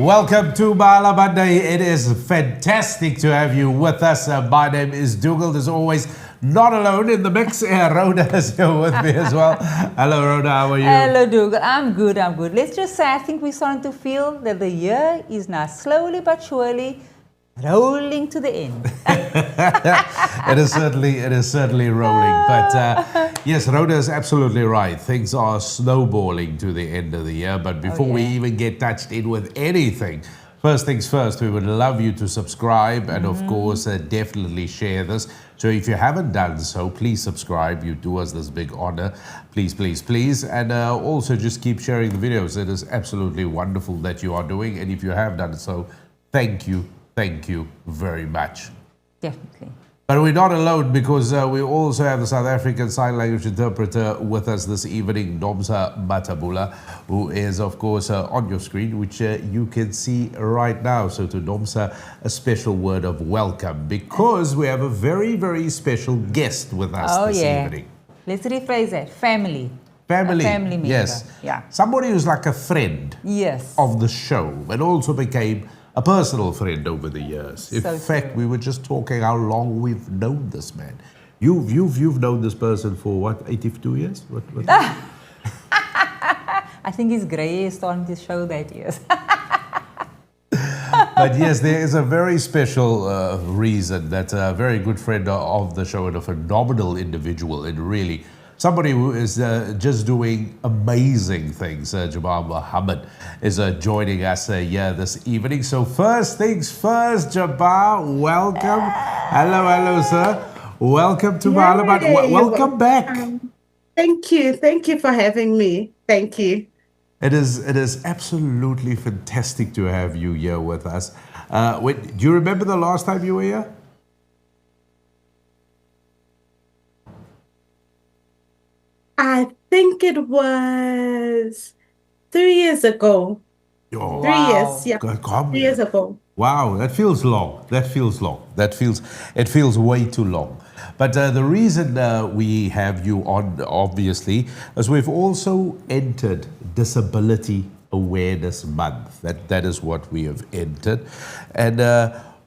Welcome to Mahala Monday. It is fantastic to have you with us. My name is Dugald, as always, not alone in the mix. Rhoda is here with me as well. Hello, Rhoda, how are you? Hello, Dougal. I'm good. Let's just say I think we're starting to feel that the year is now slowly but surely rolling to the end. It is certainly rolling. But yes, Rhoda is absolutely right. Things are snowballing to the end of the year. But before we even get touched in with anything, first things first, we would love you to subscribe and, of course, definitely share this. So if you haven't done so, please subscribe. You do us this big honor. Please, please, please. And also just keep sharing the videos. It is absolutely wonderful that you are doing. And if you have done so, thank you. Thank you very much. Definitely. But we're not alone, because we also have the South African Sign Language interpreter with us this evening, Nomsa Matabula, who is, of course, on your screen, which you can see right now. So to Nomsa, a special word of welcome, because we have a very, very special guest with us this evening. Let's rephrase that. Family. Family. A family member. Yes. Yeah. Somebody who's like a friend of the show, and also became a personal friend over the years. In fact, we were just talking how long we've known this man. You've known this person for what, 82 years? What? I think his grey is starting to show that, yes. But yes, there is a very special reason that a very good friend of the show and a phenomenal individual, and really somebody who is just doing amazing things. Jabaar Mohamed is joining us here this evening. So first things first, Jabaar, welcome. Hello, sir. Welcome to Mahala Monday. Welcome back. Thank you for having me. Thank you. It is absolutely fantastic to have you here with us. Do you remember the last time you were here? I think it was 3 years ago. Oh, 3 years, yeah. 3 years ago. Wow, that feels long. It feels way too long. But the reason we have you on, obviously, is we've also entered Disability Awareness Month. That is what we have entered. And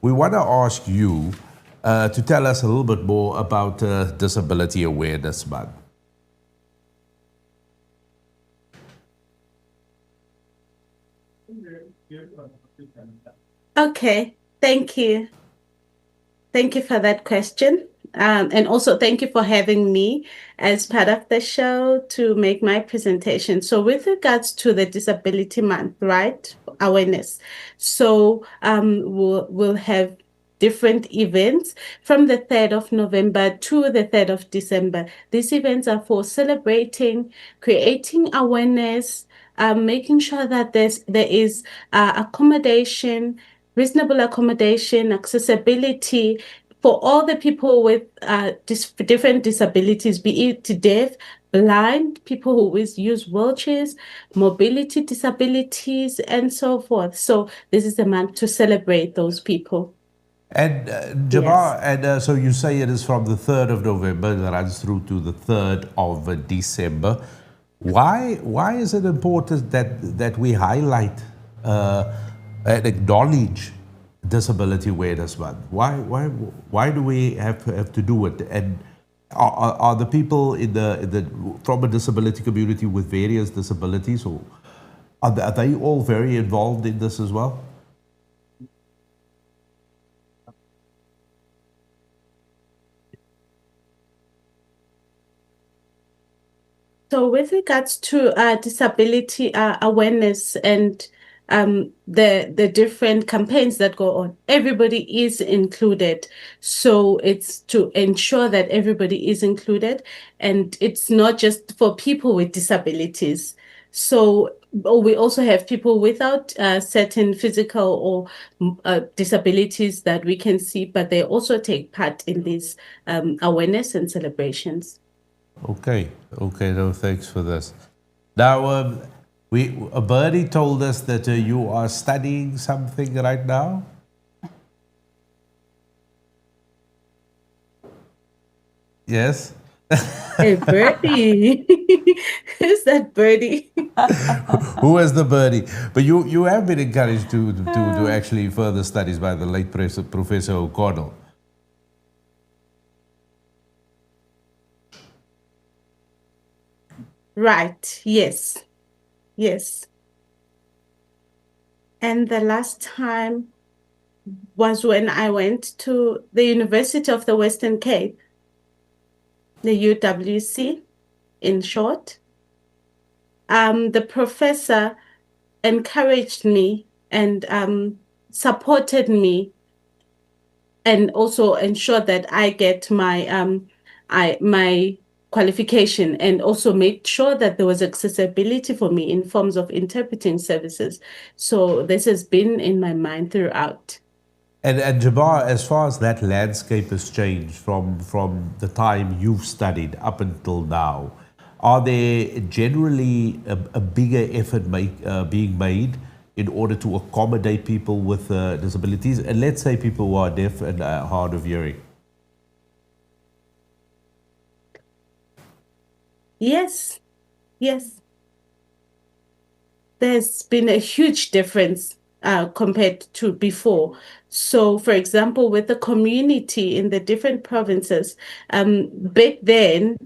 we want to ask you to tell us a little bit more about Disability Awareness Month. Okay, thank you. Thank you for that question. And also thank you for having me as part of the show to make my presentation. So with regards to the Disability Month, right, awareness. So we'll have different events from the 3rd of November to the 3rd of December. These events are for celebrating, creating awareness, making sure that there is accommodation, reasonable accommodation, accessibility for all the people with different disabilities, be it deaf, blind, people who use wheelchairs, mobility disabilities, and so forth. So this is the month to celebrate those people. And Jabaar, and so you say it is from the 3rd of November, that runs through to the 3rd of December. Why is it important that we highlight and acknowledge Disability Awareness Month? Why do we have to do it? And are the people from a disability community with various disabilities, or are they all very involved in this as well? So with regards to disability awareness and the different campaigns that go on, everybody is included. So it's to ensure that everybody is included, and it's not just for people with disabilities. So we also have people without certain physical or disabilities that we can see, but they also take part in these awareness and celebrations. Okay, no, thanks for this. Now, a birdie told us that you are studying something right now. Yes. A birdie. Who's that birdie? Who was the birdie? But you have been encouraged to actually further studies by the late Professor O'Connell. Right. Yes. Yes. And the last time was when I went to the University of the Western Cape, the UWC in short. The professor encouraged me and supported me and also ensured that I get my qualification and also made sure that there was accessibility for me in forms of interpreting services. So this has been in my mind throughout. And Jabaar, as far as that landscape has changed from the time you've studied up until now, are there generally a bigger effort being made in order to accommodate people with disabilities? And let's say people who are deaf and hard of hearing. Yes, yes. There's been a huge difference compared to before. So, for example, with the community in the different provinces, back then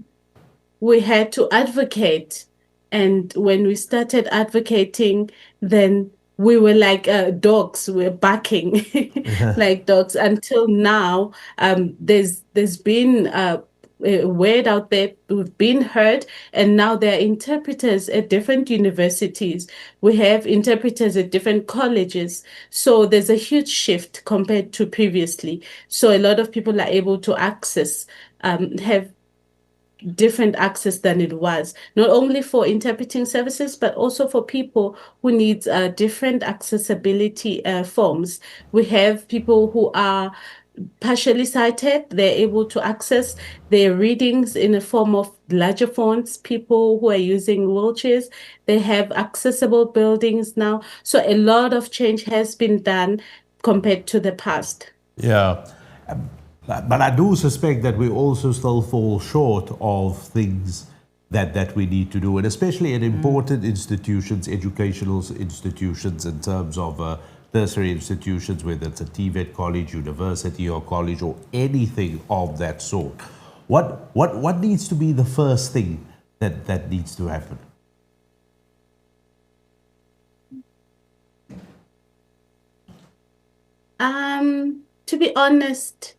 we had to advocate. And when we started advocating, then we were like dogs, we were barking like dogs. Until now, there's been a word out there, we've been heard, and now there are interpreters at different universities. We have interpreters at different colleges. So there's a huge shift compared to previously. So a lot of people are able to access, have different access than it was, not only for interpreting services, but also for people who need different accessibility forms. We have people who are partially sighted, they're able to access their readings in a form of larger fonts. People who are using wheelchairs, they have accessible buildings now. So a lot of change has been done compared to the past. Yeah. But I do suspect that we also still fall short of things that we need to do, and especially in important institutions, educational institutions, in terms of tertiary institutions, whether it's a TVET college, university, or college, or anything of that sort. What needs to be the first thing that needs to happen? To be honest,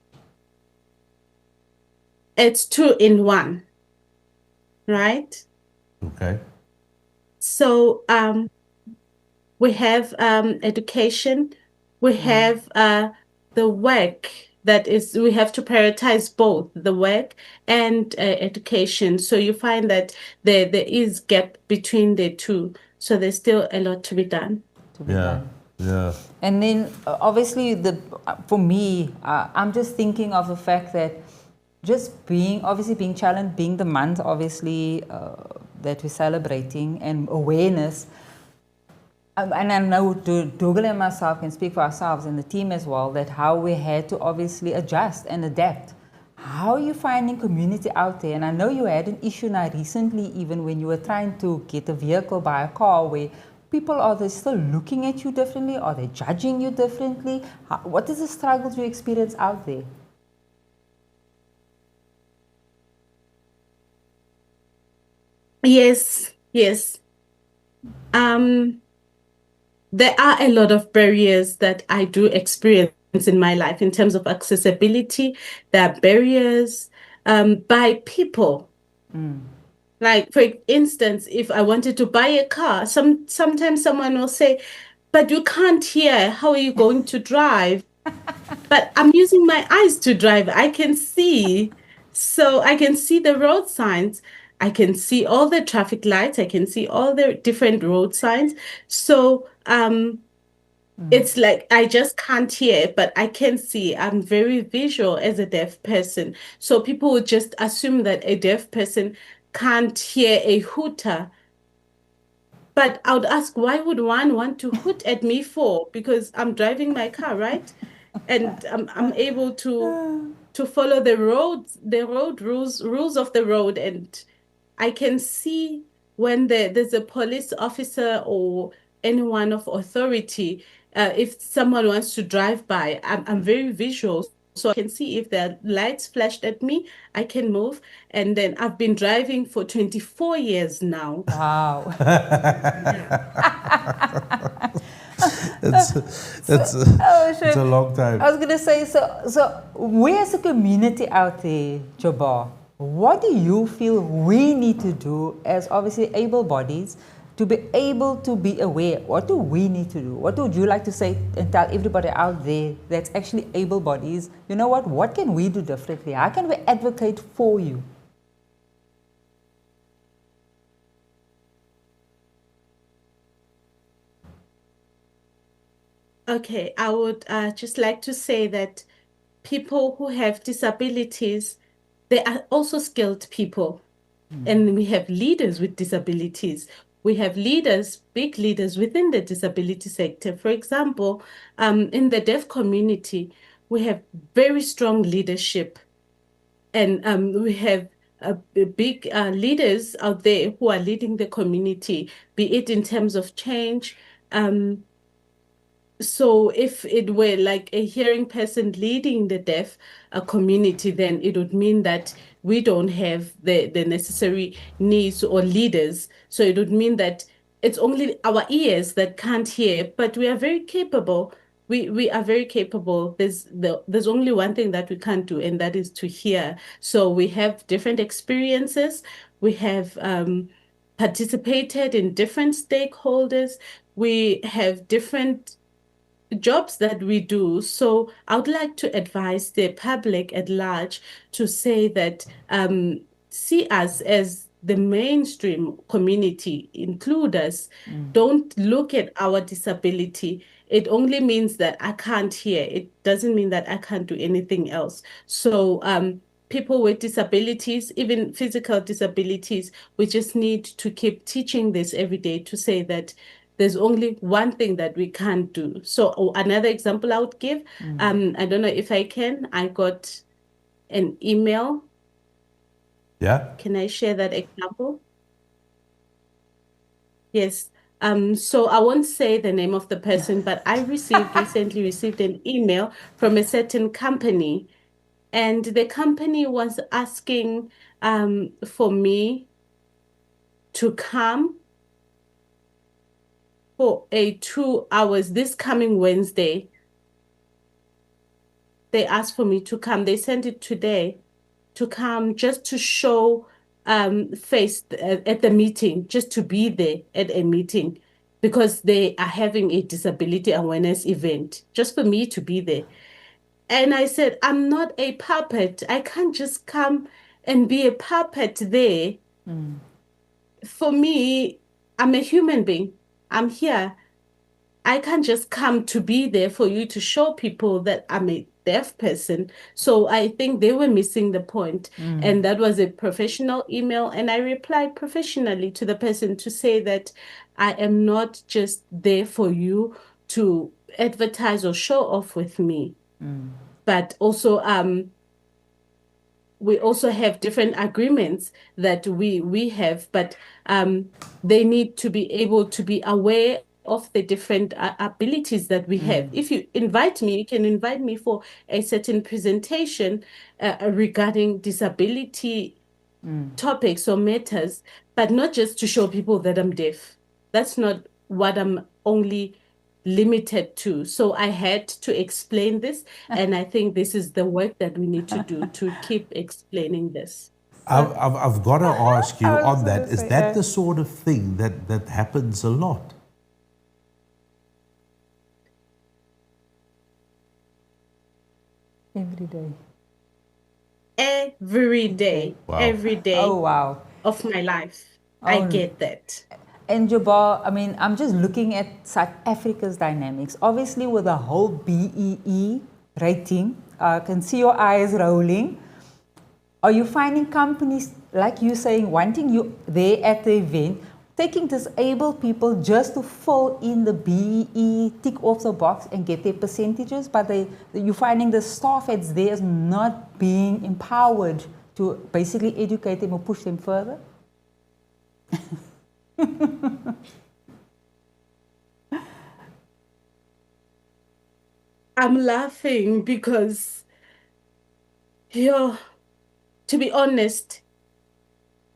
it's two in one, right? Okay. So we have education, we have the work that is, we have to prioritize both the work and education. So you find that there is gap between the two. So there's still a lot to be done. Yeah. Yeah. And then obviously for me, I'm just thinking of the fact that just being challenged, being the month obviously that we're celebrating, and awareness. And I know Dougal and myself can speak for ourselves and the team as well, that how we had to obviously adjust and adapt. How are you finding community out there? And I know you had an issue now recently, even when you were trying to get a vehicle, buy a car, where people, are they still looking at you differently? Are they judging you differently? What is the struggles you experience out there? Yes, yes. There are a lot of barriers that I do experience in my life in terms of accessibility. There are barriers by people. Like, for instance, if I wanted to buy a car, sometimes someone will say, but you can't hear. How are you going to drive? But I'm using my eyes to drive. I can see. So I can see the road signs. I can see all the traffic lights. I can see all the different road signs. So it's like I just can't hear, but I can see. I'm very visual as a deaf person. So people would just assume that a deaf person can't hear a hooter. But I would ask, why would one want to hoot at me for? Because I'm driving my car, right? And I'm able to to follow the road rules of the road, and I can see when there's a police officer or anyone of authority, if someone wants to drive by, I'm very visual. So I can see if there are lights flashed at me, I can move. And then I've been driving for 24 years now. Wow. It's a long time. I was going to say, so we as a community out there, Jabaar, what do you feel we need to do as obviously able bodies to be able to be aware? What do we need to do? What would you like to say and tell everybody out there that's actually able bodies? You know what can we do differently? How can we advocate for you? Okay, I would just like to say that people who have disabilities, they are also skilled people. And we have leaders with disabilities. We have leaders, big leaders within the disability sector. For example, in the deaf community, we have very strong leadership. And we have big leaders out there who are leading the community, be it in terms of change. So if it were like a hearing person leading the deaf community, then it would mean that we don't have the necessary needs or leaders. So it would mean that it's only our ears that can't hear, but we are very capable. We are very capable. There's only one thing that we can't do, and that is to hear. So we have different experiences. We have participated in different stakeholders. We have different jobs that we do. So I would like to advise the public at large to say that see us as the mainstream community, include us. Don't look at our disability. It only means that I can't hear. It doesn't mean that I can't do anything else. So people with disabilities, even physical disabilities, we just need to keep teaching this every day to say that there's only one thing that we can't do. So another example I would give, I don't know if I can, I got an email. Yeah? Can I share that example? Yes. So I won't say the name of the person, but I recently received an email from a certain company, and the company was asking for me to come for 2 hours this coming Wednesday. They asked for me to come. They sent it today to come just to show face at the meeting, just to be there at a meeting because they are having a disability awareness event, just for me to be there. And I said, I'm not a puppet. I can't just come and be a puppet there. For me, I'm a human being. I'm here. I can't just come to be there for you to show people that I'm a deaf person. So I think they were missing the point. And that was a professional email. And I replied professionally to the person to say that I am not just there for you to advertise or show off with me. But also, we also have different agreements that we have, but they need to be able to be aware of the different abilities that we have. If you invite me, you can invite me for a certain presentation regarding disability topics or matters, but not just to show people that I'm deaf. That's not what I'm only limited to. So I had to explain this, and I think this is the work that we need to do to keep explaining this. I've got to ask you I was on gonna that. Is say, that the sort of thing that happens a lot? Every day. Every day, Wow. every day Oh, wow. of my life. I Oh. get that. And Jabaar, I mean, I'm just looking at South Africa's dynamics. Obviously, with the whole BEE rating, I can see your eyes rolling. Are you finding companies, like you saying, wanting you there at the event? taking disabled people just to fill in the BEE, tick off the box and get their percentages, but you're finding the staff that's there is not being empowered to basically educate them or push them further? I'm laughing because, to be honest,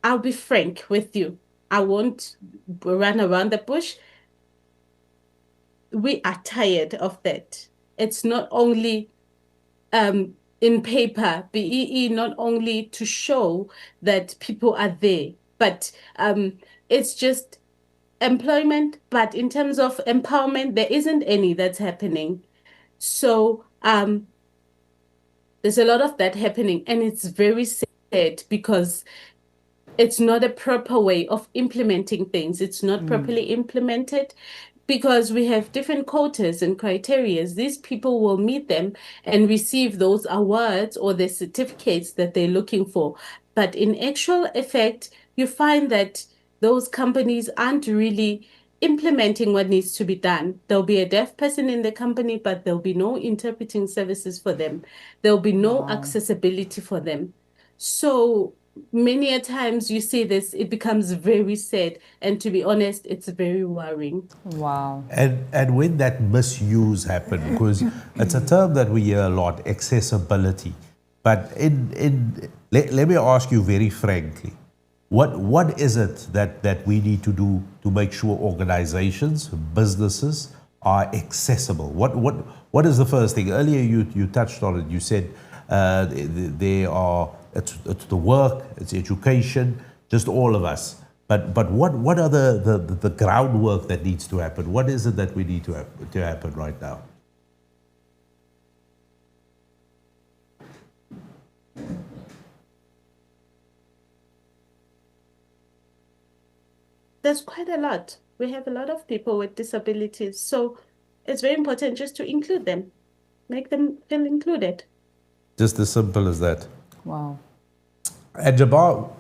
I'll be frank with you. I won't run around the bush. We are tired of that. It's not only in paper, BEE, not only to show that people are there, but it's just employment. But in terms of empowerment, there isn't any that's happening. So there's a lot of that happening, and it's very sad because it's not a proper way of implementing things. It's not properly implemented because we have different quotas and criteria. These people will meet them and receive those awards or the certificates that they're looking for. But in actual effect, you find that those companies aren't really implementing what needs to be done. There'll be a deaf person in the company, but there'll be no interpreting services for them. There'll be no accessibility for them. So many a times you see this, it becomes very sad. And to be honest, it's very worrying. Wow. And when that misuse happens, because it's a term that we hear a lot, accessibility. But let me ask you very frankly, what is it that we need to do to make sure organizations, businesses are accessible? What is the first thing? Earlier you touched on it. You said they are, it's the work, it's education, just all of us. But what are the groundwork that needs to happen? What is it that we need to happen right now? There's quite a lot. We have a lot of people with disabilities. So it's very important just to include them, make them feel included. Just as simple as that. Wow. And Jabaar,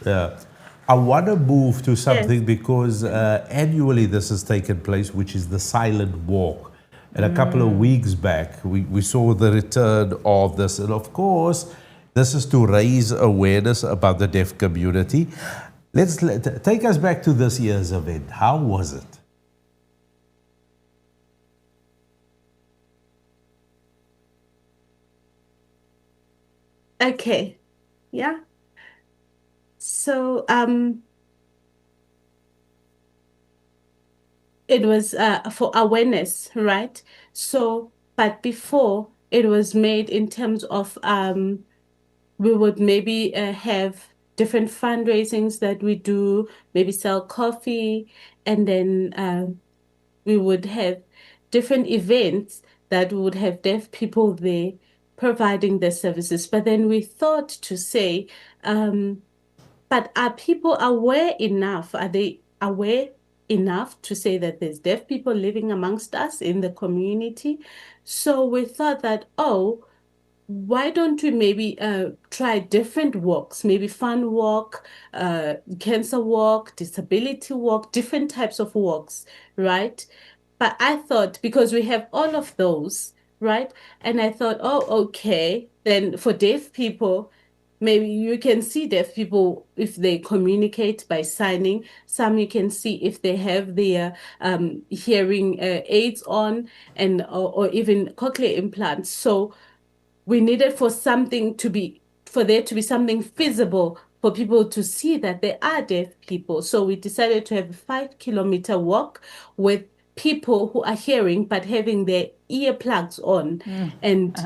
yeah, I want to move to something because annually this has taken place, which is the silent walk. And a couple of weeks back, we saw the return of this. And of course, this is to raise awareness about the deaf community. Take us back to this year's event. How was it? Okay. Yeah. So it was for awareness, right? So, but before it was made in terms of we would maybe have different fundraisings that we do, maybe sell coffee, and then we would have different events that would have deaf people there providing their services. But then we thought to say, but are people aware enough? Are they aware enough to say that there's deaf people living amongst us in the community? So we thought that, why don't we maybe try different walks, maybe fun walk, cancer walk, disability walk, different types of walks, right? But I thought because we have all of those, right? And I thought, okay, then for deaf people, maybe you can see deaf people if they communicate by signing. Some you can see if they have their hearing aids on and or even cochlear implants. So we needed for there to be something feasible for people to see that there are deaf people. So we decided to have a 5-kilometer walk with people who are hearing but having their earplugs on, and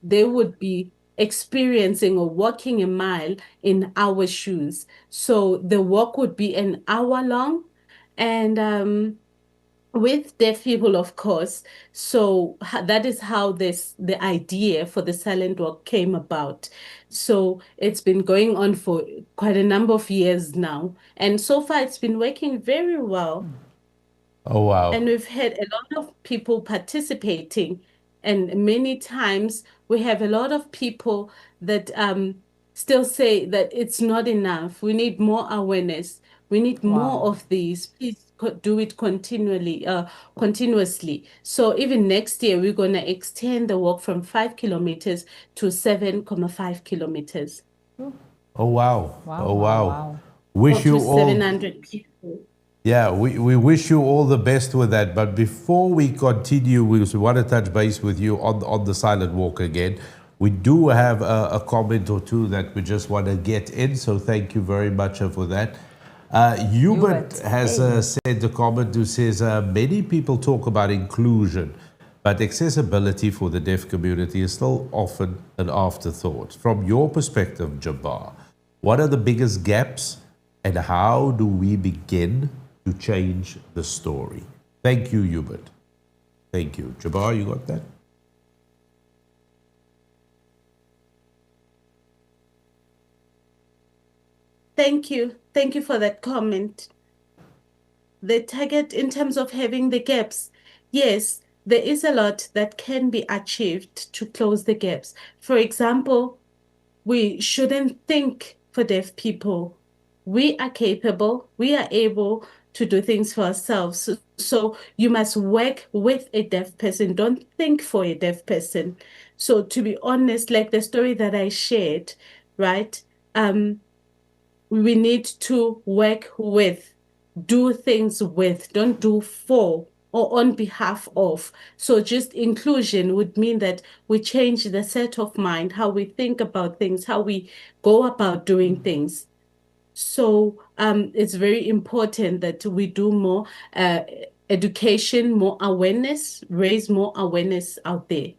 they would be experiencing or walking a mile in our shoes. So the walk would be an hour long, and with deaf people, of course. So that is how the idea for the silent walk came about. So it's been going on for quite a number of years now, and so far it's been working very well. Oh, wow. And we've had a lot of people participating, and many times we have a lot of people that still say that it's not enough. We need more awareness. We need more Wow. of these. Please do it continuously. So even next year, we're going to extend the walk from 5 kilometers to 7.5 kilometers. Oh wow. Wow, Oh wow, wow. wow. Wish you To all 700 people. Yeah, we wish you all the best with that. But before we continue, we want to touch base with you on the silent walk again. We do have a comment or two that we just want to get in, so thank you very much for that. Hubert Hubert, has hey. sent a comment who says many people talk about inclusion, but accessibility for the deaf community is still often an afterthought. From your perspective, Jabaar, what are the biggest gaps and how do we begin to change the story? Thank you, Hubert. Thank you. Jabaar, you got that? Thank you. Thank you for that comment. The target in terms of having the gaps, yes, there is a lot that can be achieved to close the gaps. For example, we shouldn't think for deaf people. We are capable, we are able to do things for ourselves. So you must work with a deaf person. Don't think for a deaf person. So to be honest, like the story that I shared, right? We need to work with, do things with, don't do for or on behalf of. So just inclusion would mean that we change the set of mind, how we think about things, how we go about doing things. So it's very important that we do more education, more awareness, raise more awareness out there.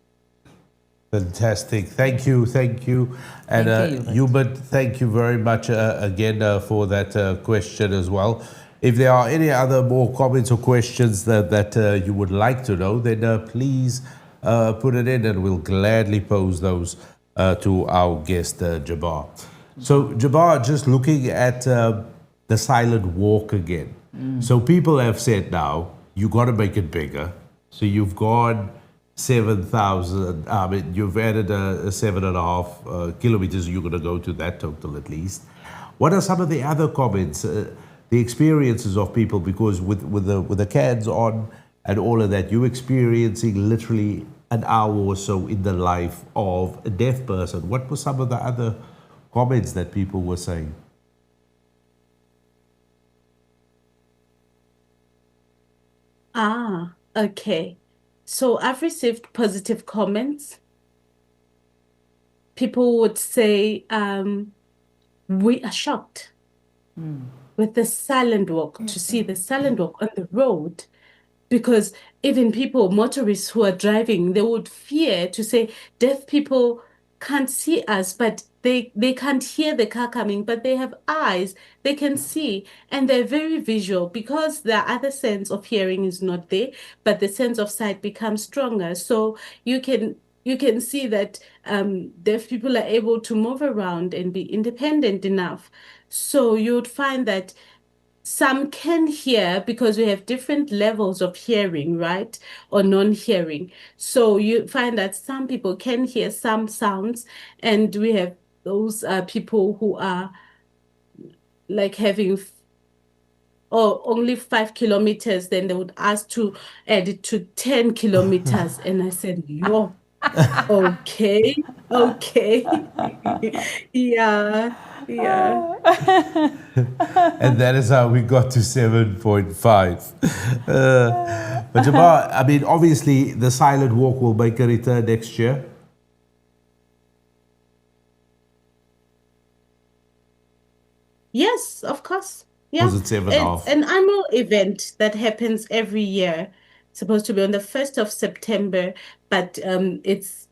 Fantastic. Thank you. Thank you. And Thank you, Hubert. Hubert, thank you very much again for that question as well. If there are any other more comments or questions that you would like to know, then please put it in and we'll gladly pose those to our guest, Jabaar. So, Jabaar, just looking at the silent walk again. So, people have said now, you got to make it bigger. So, you've gone 7,000, I mean, you've added 7.5 kilometers, you're going to go to that total at least. What are some of the other comments, the experiences of people? Because with the cans on and all of that, you're experiencing literally an hour or so in the life of a deaf person. What were some of the other comments that people were saying? Ah, okay. So I've received positive comments. People would say, we are shocked with the silent walk, to see the silent walk on the road, because even people, motorists who are driving, they would fear to say, deaf people can't see us, but they can't hear the car coming, but they have eyes, they can see, and they're very visual because the other sense of hearing is not there, but the sense of sight becomes stronger. So you can see that deaf people are able to move around and be independent enough. So you'd find that some can hear because we have different levels of hearing, right? Or non-hearing. So you find that some people can hear some sounds, and we have those people who are like having or only 5 kilometers, then they would ask to add it to 10 kilometers. And I said, yo, okay, okay. Yeah, yeah. And that is how we got to 7.5. But Jabaar, I mean, obviously the silent walk will make a return next year. Yes, of course. Was Yeah. it seven It's half? an annual event that happens every year. It's supposed to be on the 1st of September, but it's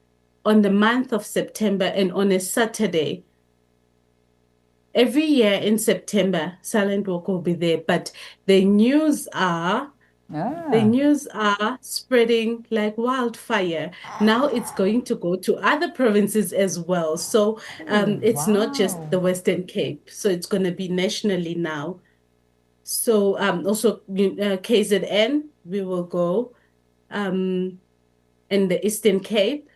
on the month of September and on a Saturday. Every year in September, Silent Walk will be there, but the news are the Ah, news are spreading like wildfire. Now it's going to go to other provinces as well. So it's not just wow. the Western Cape. So it's going to be nationally now. So also KZN, we will go um, in the Eastern Cape.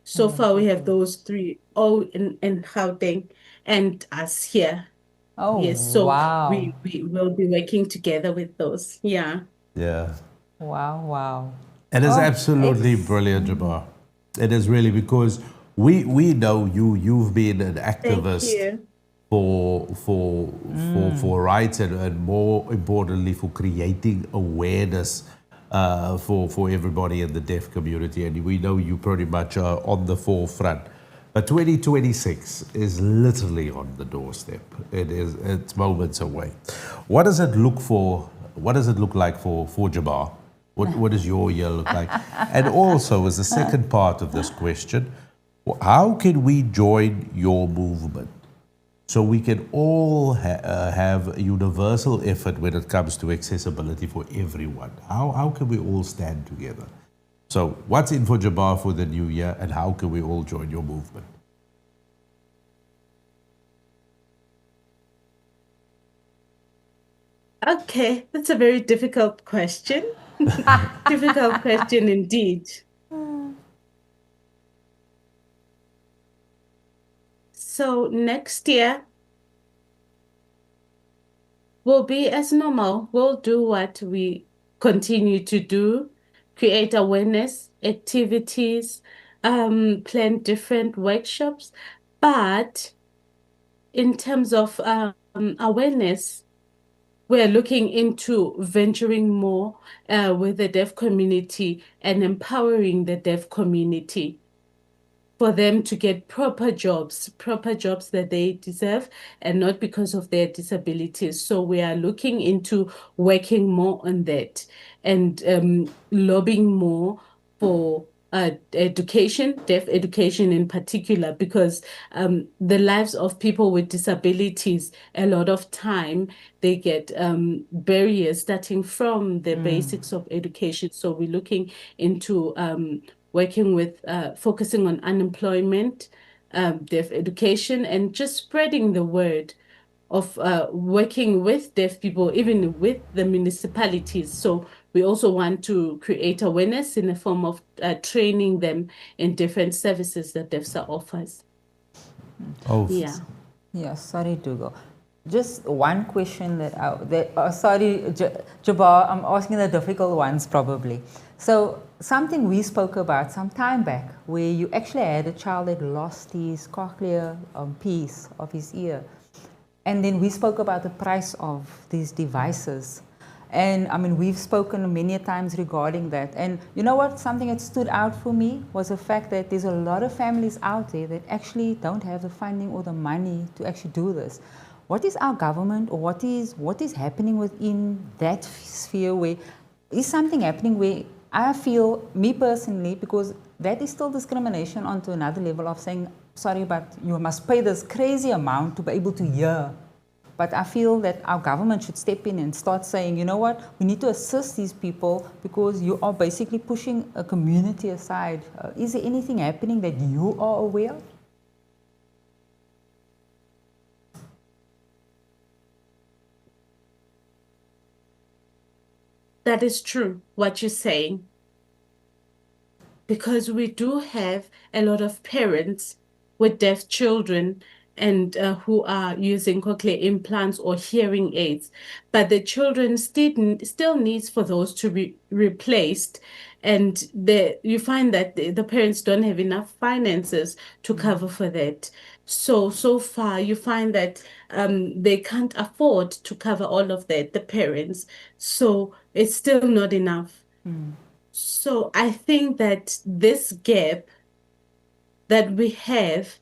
So Oh, far, we have goodness. those three. all in Gauteng and us here. Oh, Yes, so wow. we will be working together with those. Yeah. Yeah. Wow, wow. It is Oh, absolutely brilliant, Jabar. It is really because we know you. You've been an Thank activist you. for rights and more importantly for creating awareness for everybody in the deaf community, and we know you pretty much are on the forefront. But 2026 is literally on the doorstep. It's moments away. What does it look for? What does it look like for Jabar? What does your year look like? And also, as the second part of this question, how can we join your movement so we can all have a universal effort when it comes to accessibility for everyone? How can we all stand together? So, what's in for Jabar for the new year, and how can we all join your movement? Okay, that's a very difficult question. Difficult question indeed. So next year will be as normal. We'll do what we continue to do, create awareness, activities, plan different workshops. But in terms of awareness, we're looking into venturing more with the deaf community and empowering the deaf community for them to get proper jobs that they deserve, and not because of their disabilities. So we are looking into working more on that and lobbying more for education, deaf education in particular, because the lives of people with disabilities, a lot of time they get barriers starting from the basics of education. So we're looking into working with focusing on unemployment, deaf education, and just spreading the word of working with deaf people, even with the municipalities. So we also want to create awareness in the form of training them in different services that DeafSA offers. Oh, Yeah. Yeah, sorry, Dougal. Just one question sorry, Jabar, I'm asking the difficult ones probably. So, something we spoke about some time back, where you actually had a child that lost his cochlear piece of his ear. And then we spoke about the price of these devices. And I mean, we've spoken many times regarding that. And you know what? Something that stood out for me was the fact that there's a lot of families out there that actually don't have the funding or the money to actually do this. What is our government, or what is happening within that sphere, where is something happening where I feel, me personally, because that is still discrimination onto another level of saying, sorry, but you must pay this crazy amount to be able to hear. But I feel that our government should step in and start saying, you know what, we need to assist these people because you are basically pushing a community aside. Is there anything happening that you are aware of? That is true, what you're saying, because we do have a lot of parents with deaf children and who are using cochlear implants or hearing aids, but the children still needs for those to be replaced, and you find that the parents don't have enough finances to cover for that. So far you find that they can't afford to cover all of that, the parents. So it's still not enough. So I think that this gap that we have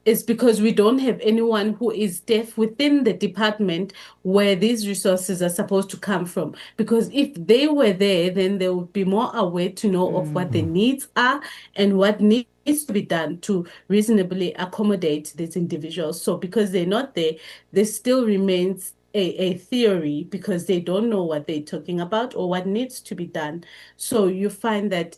is because we don't have anyone who is deaf within the department where these resources are supposed to come from. Because if they were there, then they would be more aware to know of what the needs are and what needs to be done to reasonably accommodate these individuals. So because they're not there, this still remains a theory because they don't know what they're talking about or what needs to be done. So you find that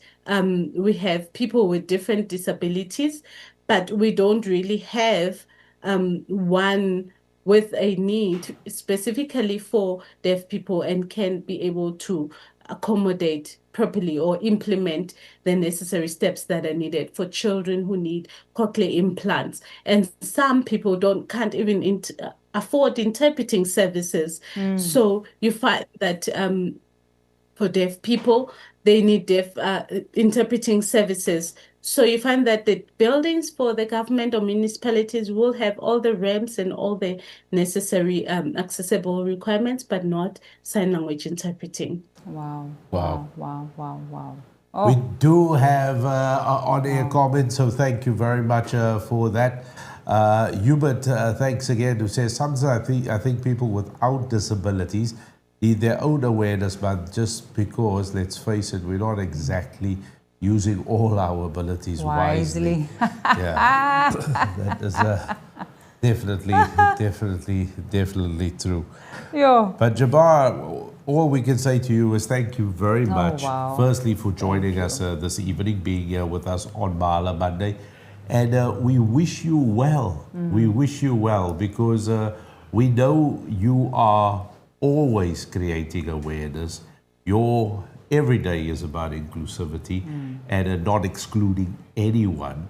we have people with different disabilities, but we don't really have one with a need specifically for deaf people and can be able to accommodate properly or implement the necessary steps that are needed for children who need cochlear implants. And some people can't even afford interpreting services. So you find that for deaf people, they need deaf interpreting services. So you find that the buildings for the government or municipalities will have all the ramps and all the necessary accessible requirements, but not sign language interpreting. Wow. Wow. Wow. Wow. Wow. We Oh, do have on-air comments, so thank you very much for that. Hubert, thanks again, who says, sometimes I think people without disabilities need their own awareness, but just because, let's face it, we're not exactly using all our abilities wisely. Yeah, that is definitely true. yeah. But Jabaar, all we can say to you is thank you very much. wow. Firstly, for joining us this evening, being here with us on Mahala Monday. And we wish you well. We wish you well because we know you are always creating awareness. Your every day is about inclusivity and not excluding anyone.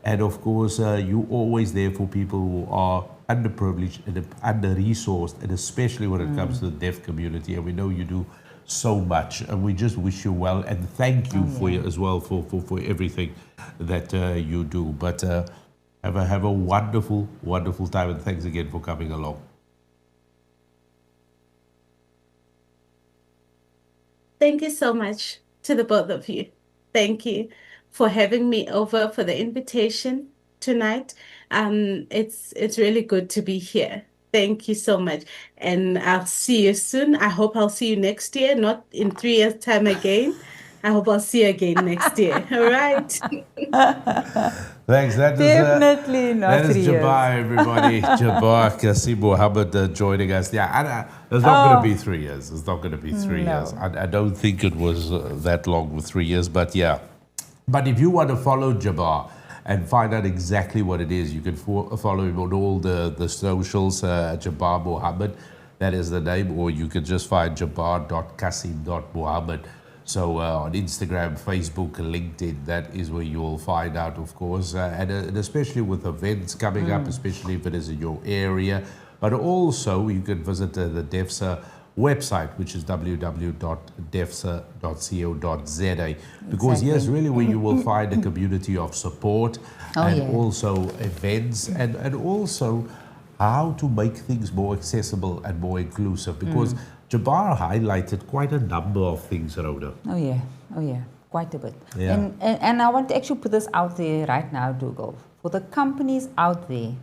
And of course, you're always there for people who are underprivileged and under-resourced, and especially when it comes to the deaf community. And we know you do so much, and we just wish you well and thank you as well for everything that you do. But have a wonderful time, and thanks again for coming along. Thank you so much to the both of you. Thank you for having me over, for the invitation tonight. It's really good to be here. Thank you so much. And I'll see you soon. I hope I'll see you next year, not in 3 years' time again. I hope I'll see you again next year. All right. Thanks. Definitely not that is 3 years. Jabaar, everybody. Jabaar Mohamed joining us. Yeah, it's not going to be 3 years. It's not going to be 3 years. I don't think it was that long with 3 years, but yeah. But if you want to follow Jabaar and find out exactly what it is, you can follow him on all the socials, Jabaar Mohamed, that is the name, or you can just find jabar.kasim.mohamed. So on Instagram, Facebook, LinkedIn, that is where you will find out, of course, and especially with events coming up, especially if it is in your area. But also you can visit the DeafSA website, which is www.deafsa.co.za, because yes, really where you will find a community of support also events and also how to make things more accessible and more inclusive, because Jabaar highlighted quite a number of things, Rhoda. Oh yeah, quite a bit. Yeah. And I want to actually put this out there right now, Dugald, for the companies out there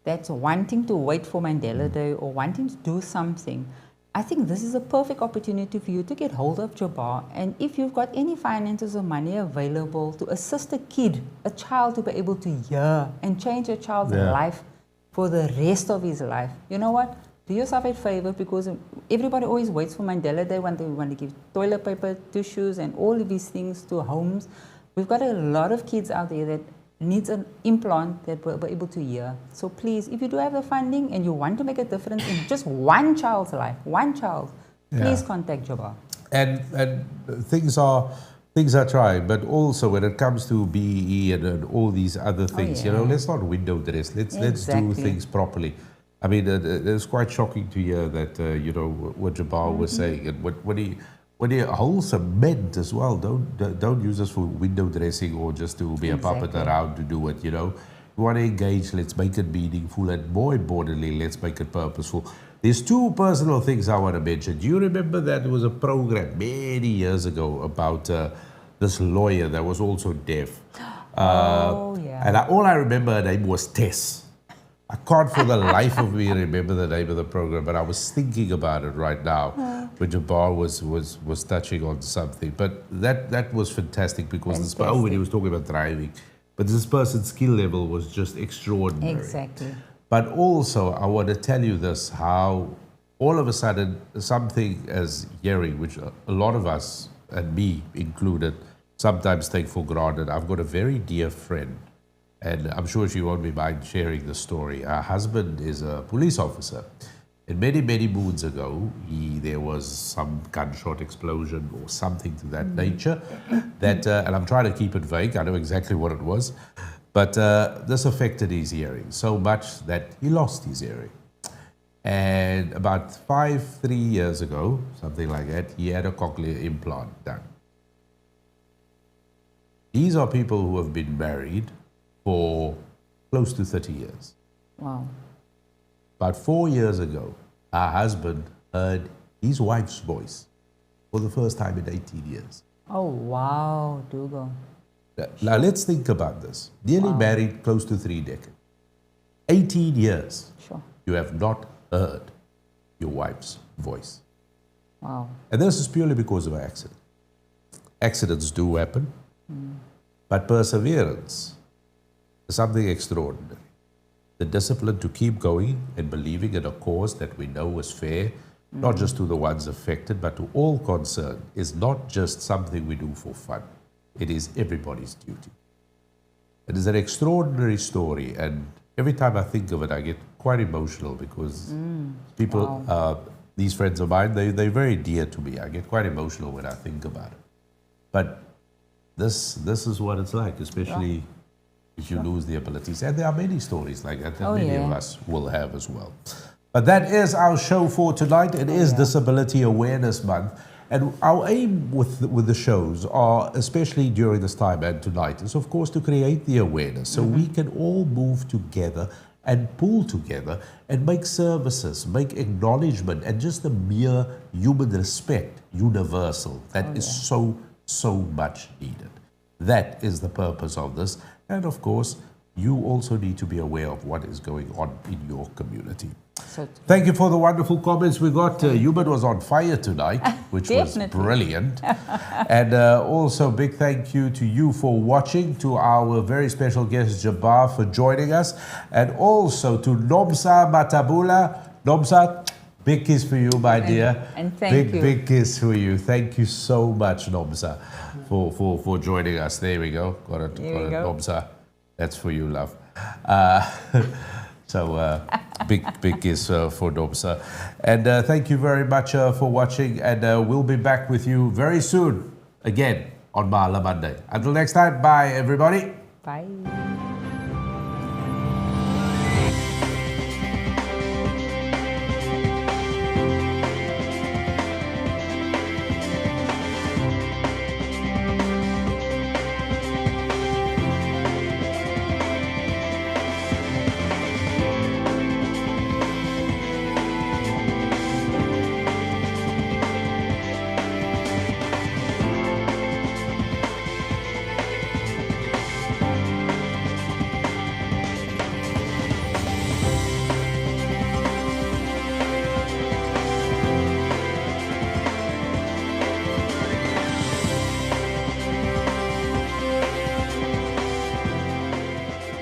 that's wanting to wait for Mandela Day or wanting to do something. I think this is a perfect opportunity for you to get hold of Jabaar, and if you've got any finances or money available to assist a child to be able to hear and change a child's life for the rest of his life, you know what? Do yourself a favor, because everybody always waits for Mandela Day when they want to give toilet paper, tissues, and all of these things to homes. We've got a lot of kids out there that needs an implant that will be able to hear. So please, if you do have the funding and you want to make a difference in just one child's life, please contact Jabaar. And things are trying, but also when it comes to BEE and all these other things, you know, let's not window dress. Let's do things properly. I mean, it's quite shocking to hear that, you know, what Jabaar was saying. And when he holds a meant as well, don't use us for window dressing or just to be a puppet around to do it, you know. We want to engage, let's make it meaningful, and more importantly, let's make it purposeful. There's two personal things I want to mention. Do you remember that there was a program many years ago about this lawyer that was also deaf? And all I remember her name was Tess. I can't for the life of me remember the name of the program, but I was thinking about it right now when Jabaar was touching on something. But that was fantastic because when he was talking about driving, but this person's skill level was just extraordinary. Exactly. But also, I want to tell you this, how all of a sudden something as hearing, which a lot of us, and me included, sometimes take for granted. I've got a very dear friend, and I'm sure she won't be mind sharing the story. Her husband is a police officer, And many, many moons ago, there was some gunshot explosion or something to that nature. That, and I'm trying to keep it vague. I know exactly what it was. But this affected his hearing so much that he lost his hearing. And about 3 years ago, something like that, he had a cochlear implant done. These are people who have been married for close to 30 years. Wow. About 4 years ago, her husband heard his wife's voice for the first time in 18 years. Oh, wow, Dugald. Now, let's think about this. Nearly married close to 3 decades. 18 years, Sure. you have not heard your wife's voice. Wow. And this is purely because of an accident. Accidents do happen, but perseverance is something extraordinary. The discipline to keep going and believing in a cause that we know is fair, not just to the ones affected, but to all concerned, is not just something we do for fun. It is everybody's duty. It is an extraordinary story, and every time I think of it, I get quite emotional because people, these friends of mine, they're very dear to me. I get quite emotional when I think about it. But this is what it's like, especially if you lose the abilities. And there are many stories like that that many of us will have as well. But that is our show for tonight. It is Disability Awareness Month. And our aim with the shows are, especially during this time and tonight, is of course to create the awareness so we can all move together and pull together and make services, make acknowledgement, and just the mere human respect universal that is so much needed. That is the purpose of this. And of course, you also need to be aware of what is going on in your community. Thank you for the wonderful comments we got. Human was on fire tonight, which was brilliant. And also big thank you to you for watching, to our very special guest Jabaar for joining us, and also to Nomsa Matabula. Nomsa, big kiss for you, my dear. And thank you. Big kiss for you. Thank you so much, Nomsa, for joining us. There we go. Got it, Nomsa. That's for you, love. So big kiss for Nomsa. And thank you very much for watching. And we'll be back with you very soon again on Mahala Monday. Until next time, bye everybody. Bye.